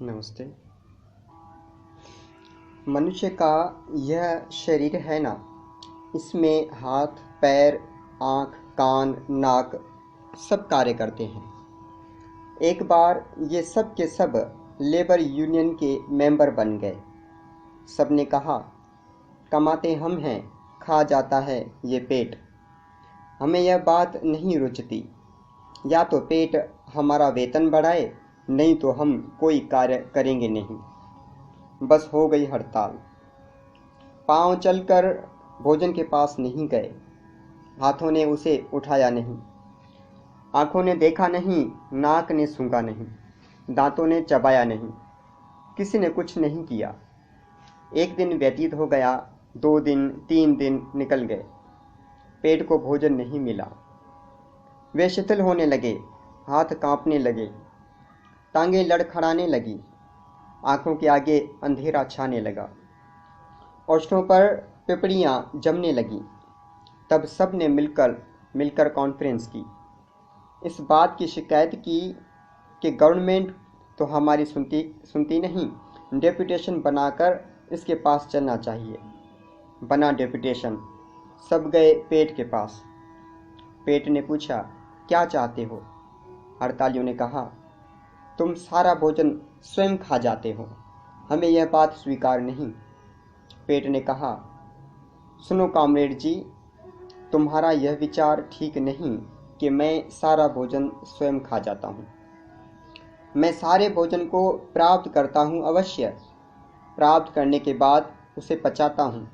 नमस्ते। मनुष्य का यह शरीर है ना, इसमें हाथ, पैर, आँख, कान, नाक सब कार्य करते हैं। एक बार ये सब के सब लेबर यूनियन के मेंबर बन गए। सब ने कहा, कमाते हम हैं, खा जाता है ये पेट। हमें यह बात नहीं रुचती, या तो पेट हमारा वेतन बढ़ाए, नहीं तो हम कोई कार्य करेंगे नहीं। बस हो गई हड़ताल। पाँव चलकर भोजन के पास नहीं गए, हाथों ने उसे उठाया नहीं, आंखों ने देखा नहीं, नाक ने सूंघा नहीं, दांतों ने चबाया नहीं, किसी ने कुछ नहीं किया। एक दिन व्यतीत हो गया, 2 दिन, 3 दिन निकल गए, पेट को भोजन नहीं मिला। वे शिथिल होने लगे, हाथ कांपने लगे, टांगें लड़खड़ाने लगी, आंखों के आगे अंधेरा छाने लगा, ओष्ठों पर पिपड़ियाँ जमने लगीं। तब सब ने मिलकर कॉन्फ्रेंस की, इस बात की शिकायत की कि गवर्नमेंट तो हमारी सुनती नहीं, डेपुटेशन बनाकर इसके पास चलना चाहिए। बना डेपुटेशन, सब गए पेट के पास। पेट ने पूछा, क्या चाहते हो? हड़तालियों ने कहा, तुम सारा भोजन स्वयं खा जाते हो, हमें यह बात स्वीकार नहीं। पेट ने कहा, सुनो कामरेड जी, तुम्हारा यह विचार ठीक नहीं कि मैं सारा भोजन स्वयं खा जाता हूँ। मैं सारे भोजन को प्राप्त करता हूँ अवश्य, प्राप्त करने के बाद उसे पचाता हूँ,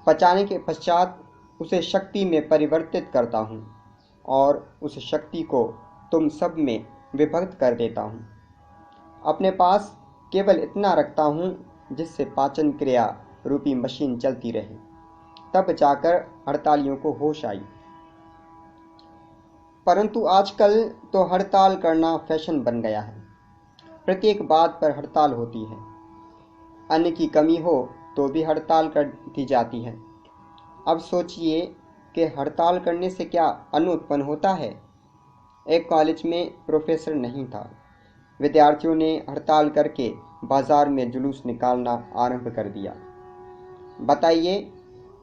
पचाने के पश्चात उसे शक्ति में परिवर्तित करता हूँ और उस शक्ति को तुम सब में विभक्त कर देता हूँ। अपने पास केवल इतना रखता हूँ जिससे पाचन क्रिया रूपी मशीन चलती रहे। तब जाकर हड़तालियों को होश आई। परंतु आजकल तो हड़ताल करना फैशन बन गया है। प्रत्येक बात पर हड़ताल होती है। अन्न की कमी हो तो भी हड़ताल कर दी जाती है। अब सोचिए कि हड़ताल करने से क्या अन्न उत्पन्न होता है। एक कॉलेज में प्रोफेसर नहीं था। विद्यार्थियों ने हड़ताल करके बाजार में जुलूस निकालना आरंभ कर दिया। बताइए,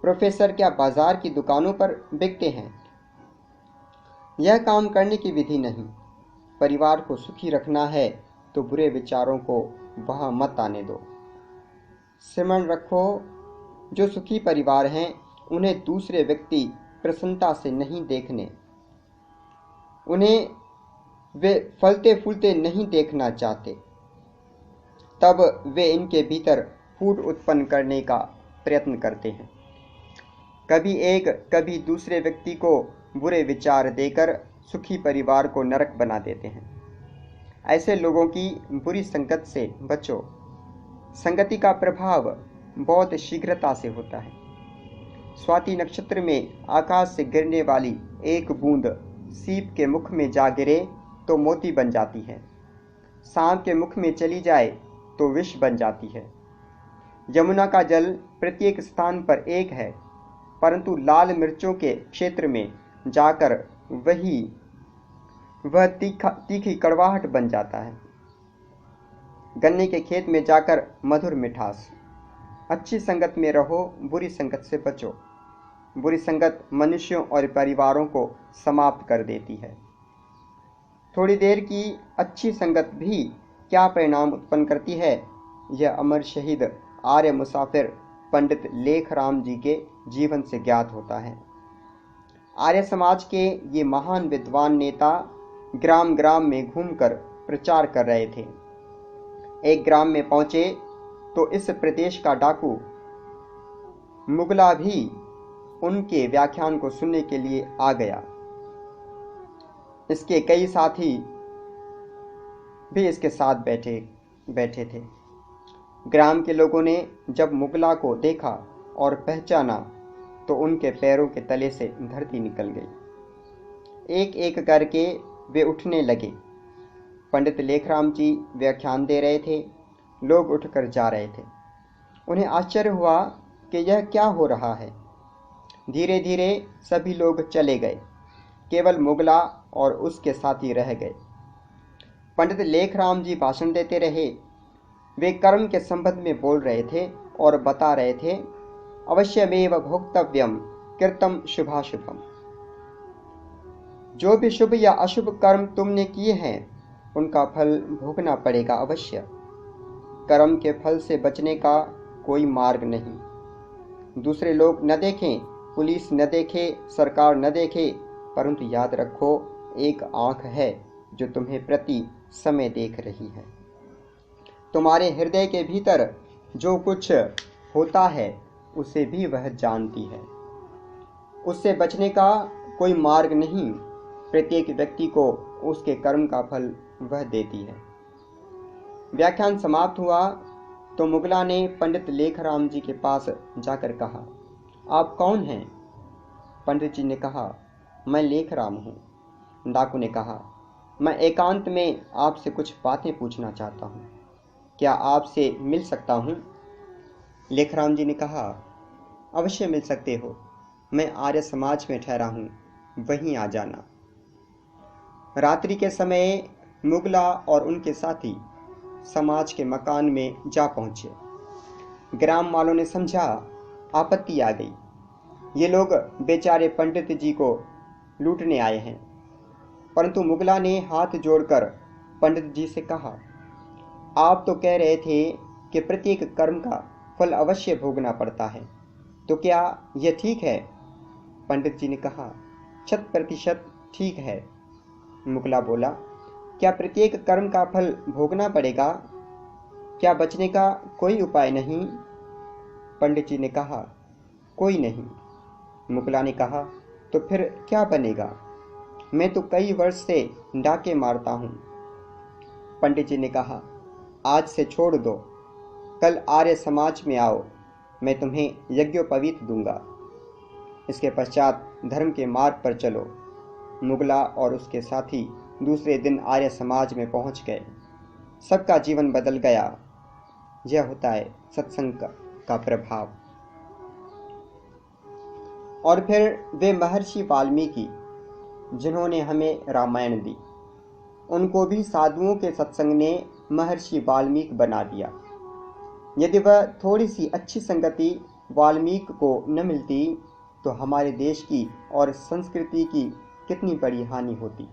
प्रोफेसर क्या बाजार की दुकानों पर बिकते हैं? यह काम करने की विधि नहीं। परिवार को सुखी रखना है तो बुरे विचारों को वहां मत आने दो। स्मरण रखो, जो सुखी परिवार हैं उन्हें दूसरे व्यक्ति प्रसन्नता से नहीं देखने, उन्हें वे फलते फूलते नहीं देखना चाहते। तब वे इनके भीतर फूट उत्पन्न करने का प्रयत्न करते हैं। कभी एक कभी दूसरे व्यक्ति को बुरे विचार देकर सुखी परिवार को नरक बना देते हैं। ऐसे लोगों की बुरी संगत से बचो। संगति का प्रभाव बहुत शीघ्रता से होता है। स्वाति नक्षत्र में आकाश से गिरने वाली एक बूंद सीप के मुख में जा गिरे तो मोती बन जाती है, सांप के मुख में चली जाए तो विष बन जाती है। यमुना का जल प्रत्येक स्थान पर एक है, परंतु लाल मिर्चों के क्षेत्र में जाकर वह तीखी कड़वाहट बन जाता है। गन्ने के खेत में जाकर मधुर मिठास। अच्छी संगत में रहो, बुरी संगत से बचो। बुरी संगत मनुष्यों और परिवारों को समाप्त कर देती है। थोड़ी देर की अच्छी संगत भी क्या परिणाम उत्पन्न करती है, यह अमर शहीद आर्य मुसाफिर पंडित लेखराम जी के जीवन से ज्ञात होता है। आर्य समाज के ये महान विद्वान नेता ग्राम ग्राम में घूमकर प्रचार कर रहे थे। एक ग्राम में पहुंचे तो इस प्रदेश का डाकू मुगला भी उनके व्याख्यान को सुनने के लिए आ गया। इसके कई साथी भी इसके साथ बैठे थे। ग्राम के लोगों ने जब मुगला को देखा और पहचाना तो उनके पैरों के तले से धरती निकल गई। एक एक करके वे उठने लगे। पंडित लेखराम जी व्याख्यान दे रहे थे, लोग उठकर जा रहे थे। उन्हें आश्चर्य हुआ कि यह क्या हो रहा है। धीरे धीरे सभी लोग चले गए, केवल मुगला और उसके साथी रह गए। पंडित लेखराम जी भाषण देते रहे, वे कर्म के संबंध में बोल रहे थे और बता रहे थे, अवश्यमेव भोक्तव्यम कृतम शुभाशुभम। जो भी शुभ या अशुभ कर्म तुमने किए हैं उनका फल भोगना पड़ेगा अवश्य। कर्म के फल से बचने का कोई मार्ग नहीं। दूसरे लोग न देखें, पुलिस न देखे, सरकार न देखे, परंतु याद रखो एक आंख है जो तुम्हें प्रति समय देख रही है। तुम्हारे हृदय के भीतर जो कुछ होता है उसे भी वह जानती है। उससे बचने का कोई मार्ग नहीं। प्रत्येक व्यक्ति को उसके कर्म का फल वह देती है। व्याख्यान समाप्त हुआ तो मुगला ने पंडित लेखराम जी के पास जाकर कहा, आप कौन हैं? पंडित जी ने कहा, मैं लेखराम हूँ। डाकू ने कहा, मैं एकांत में आपसे कुछ बातें पूछना चाहता हूँ, क्या आपसे मिल सकता हूँ? लेखराम जी ने कहा, अवश्य मिल सकते हो, मैं आर्य समाज में ठहरा हूँ, वहीं आ जाना। रात्रि के समय मुगला और उनके साथी समाज के मकान में जा पहुंचे। ग्राम वालों ने समझा आपत्ति आ गई, ये लोग बेचारे पंडित जी को लूटने आए हैं। परंतु मुगला ने हाथ जोड़कर पंडित जी से कहा, आप तो कह रहे थे कि प्रत्येक कर्म का फल अवश्य भोगना पड़ता है, तो क्या यह ठीक है? पंडित जी ने कहा, 100% ठीक है। मुगला बोला, क्या प्रत्येक कर्म का फल भोगना पड़ेगा? क्या बचने का कोई उपाय नहीं? पंडित जी ने कहा, कोई नहीं। मुगला ने कहा, तो फिर क्या बनेगा? मैं तो कई वर्ष से डाके मारता हूँ। पंडित जी ने कहा, आज से छोड़ दो, कल आर्य समाज में आओ, मैं तुम्हें यज्ञोपवीत दूंगा। इसके पश्चात धर्म के मार्ग पर चलो। मुगला और उसके साथी दूसरे दिन आर्य समाज में पहुंच गए। सबका जीवन बदल गया। यह होता है सत्संग का प्रभाव। और फिर वे महर्षि वाल्मीकि जिन्होंने हमें रामायण दी, उनको भी साधुओं के सत्संग ने महर्षि वाल्मीकि बना दिया। यदि वह थोड़ी सी अच्छी संगति वाल्मीकि को न मिलती तो हमारे देश की और संस्कृति की कितनी बड़ी हानि होती।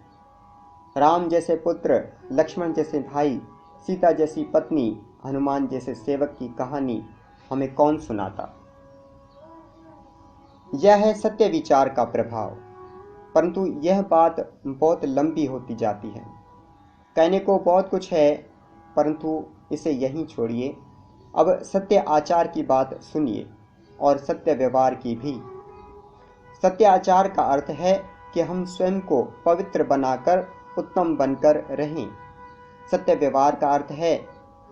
राम जैसे पुत्र, लक्ष्मण जैसे भाई, सीता जैसी पत्नी, हनुमान जैसे सेवक की कहानी हमें कौन सुनाता? यह है सत्य विचार का प्रभाव। परंतु यह बात बहुत लंबी होती जाती है। कहने को बहुत कुछ है, परंतु इसे यहीं छोड़िए। अब सत्य आचार की बात सुनिए और सत्य व्यवहार की भी। सत्य आचार का अर्थ है कि हम स्वयं को पवित्र बनाकर उत्तम बनकर रहें। सत्य व्यवहार का अर्थ है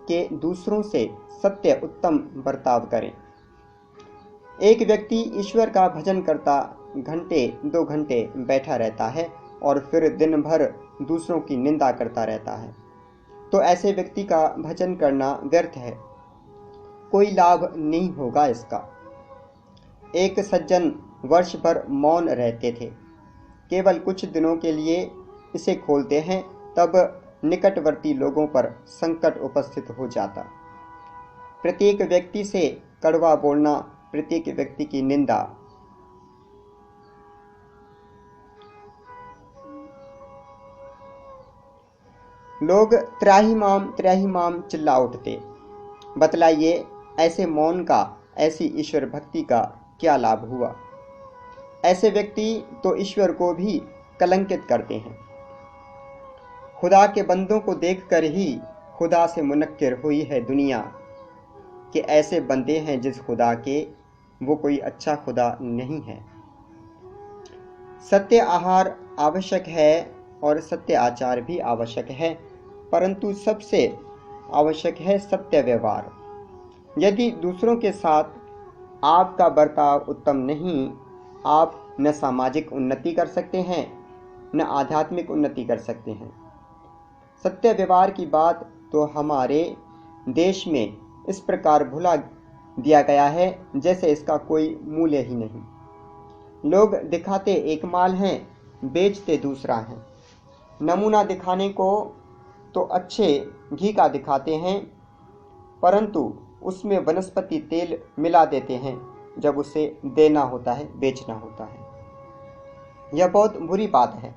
कि दूसरों से सत्य उत्तम बर्ताव करें। एक व्यक्ति ईश्वर का भजन करता घंटे 2 घंटे बैठा रहता है और फिर दिन भर दूसरों की निंदा करता रहता है, तो ऐसे व्यक्ति का भजन करना व्यर्थ है, कोई लाभ नहीं होगा इसका। एक सज्जन वर्ष भर मौन रहते थे, केवल कुछ दिनों के लिए इसे खोलते हैं, तब निकटवर्ती लोगों पर संकट उपस्थित हो जाता। प्रत्येक व्यक्ति से कड़वा बोलना, प्रत्येक व्यक्ति की निंदा। लोग त्राहिमाम चिल्ला उठते। बतलाइए, ऐसे मौन का, ऐसी ईश्वर भक्ति का क्या लाभ हुआ? ऐसे व्यक्ति तो ईश्वर को भी कलंकित करते हैं। खुदा के बंदों को देखकर ही खुदा से मुनक्किर हुई है दुनिया कि ऐसे बंदे हैं जिस खुदा के, वो कोई अच्छा खुदा नहीं है। सत्य आहार आवश्यक है और सत्य आचार भी आवश्यक है, परंतु सबसे आवश्यक है सत्य व्यवहार। यदि दूसरों के साथ आपका बर्ताव उत्तम नहीं, आप न सामाजिक उन्नति कर सकते हैं, न आध्यात्मिक उन्नति कर सकते हैं। सत्य व्यवहार की बात तो हमारे देश में इस प्रकार भुला दिया गया है जैसे इसका कोई मूल्य ही नहीं। लोग दिखाते एक माल हैं, बेचते दूसरा है। नमूना दिखाने को तो अच्छे घी का दिखाते हैं, परंतु उसमें वनस्पति तेल मिला देते हैं जब उसे देना होता है, बेचना होता है। यह बहुत बुरी बात है।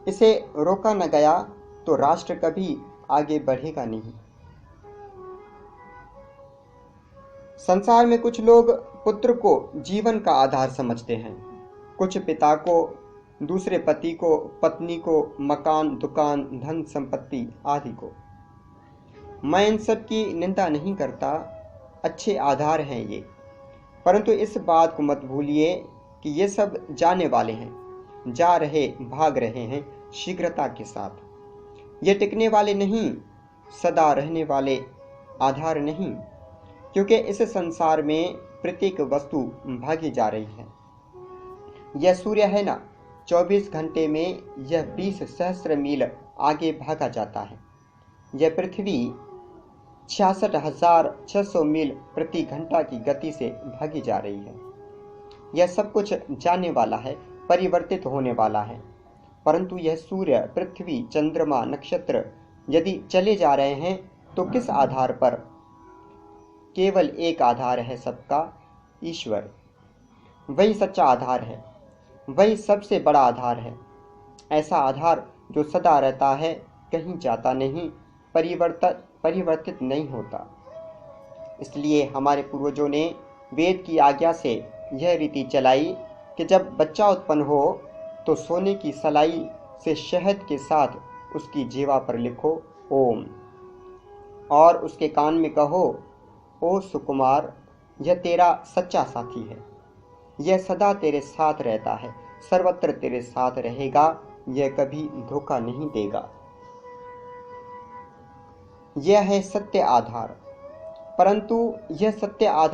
इसे रोका न गया तो राष्ट्र कभी आगे बढ़ेगा नहीं। संसार में कुछ लोग पुत्र को जीवन का आधार समझते हैं, कुछ पिता को, दूसरे पति को, पत्नी को, मकान, दुकान, धन संपत्ति आदि को। मैं इन सब की निंदा नहीं करता, अच्छे आधार हैं ये, परंतु इस बात को मत भूलिए कि ये सब जाने वाले हैं, जा रहे, भाग रहे हैं शीघ्रता के साथ। ये टिकने वाले नहीं, सदा रहने वाले आधार नहीं, क्योंकि इस संसार में प्रत्येक वस्तु भागी जा रही है। यह सूर्य है ना, 24 घंटे में यह 20 सहस्त्र मील आगे भागा जाता है। यह पृथ्वी 66,600 मील प्रति घंटा की गति से भागी जा रही है। यह सब कुछ जाने वाला है, परिवर्तित होने वाला है, परंतु यह सूर्य, पृथ्वी, चंद्रमा, नक्षत्र यदि चले जा रहे हैं तो किस आधार पर? केवल एक आधार है सबका, ईश्वर। वही सच्चा आधार है, वही सबसे बड़ा आधार है। ऐसा आधार जो सदा रहता है, कहीं जाता नहीं, परिवर्तित नहीं होता। इसलिए हमारे पूर्वजों ने वेद की आज्ञा से यह रीति चलाई कि जब बच्चा उत्पन्न हो तो सोने की सलाई से शहद के साथ उसकी जीवा पर लिखो ओम, और उसके कान में कहो, ओ सुकुमार, यह तेरा सच्चा साथी है, यह सदा तेरे साथ रहता है, सर्वत्र तेरे साथ रहेगा, यह कभी धोखा नहीं देगा। यह है सत्य आधार। परंतु यह सत्य आधार